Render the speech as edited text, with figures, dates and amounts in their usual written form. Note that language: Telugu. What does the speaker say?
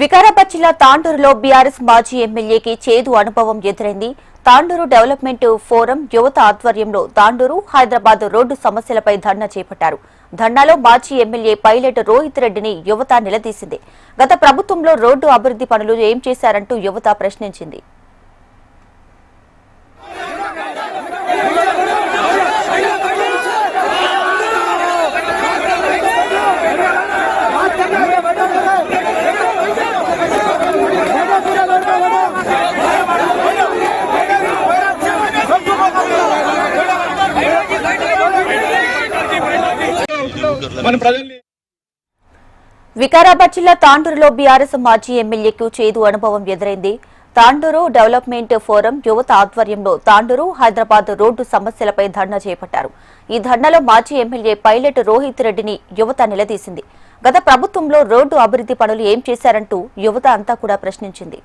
వికారాబాద్ జిల్లా తాండూరులో బీఆర్ఎస్ మాజీ ఎమ్మెల్యేకి చేదు అనుభవం ఎదురైంది. తాండూరు డెవలప్మెంట్ ఫోరం యువత ఆధ్వర్యంలో తాండూరు హైదరాబాద్ రోడ్డు సమస్యలపై ధర్నా చేపట్టారు. ధర్నాలో మాజీ ఎమ్మెల్యే పైలట్ రోహిత్ రెడ్డిని యువత నిలదీసింది. గత ప్రభుత్వంలో రోడ్డు అభివృద్ధి పనులు ఏం చేశారంటూ యువత ప్రశ్నించింది. వికారాబాద్ జిల్లా తాండూరులో బీఆర్ఎస్ మాజీ ఎమ్మెల్యేకు చేదు అనుభవం ఎదురైంది. తాండూరు డెవలప్మెంట్ ఫోరం యువత ఆధ్వర్యంలో తాండూరు హైదరాబాద్ రోడ్డు సమస్యలపై ధర్నా చేపట్టారు. ఈ ధర్నాలో మాజీ ఎమ్మెల్యే పైలట్ రోహిత్ రెడ్డిని యువత నిలదీసింది. గత ప్రభుత్వంలో రోడ్డు అభివృద్ధి పనులు ఏం చేశారంటూ యువత అంతా కూడా ప్రశ్నించింది.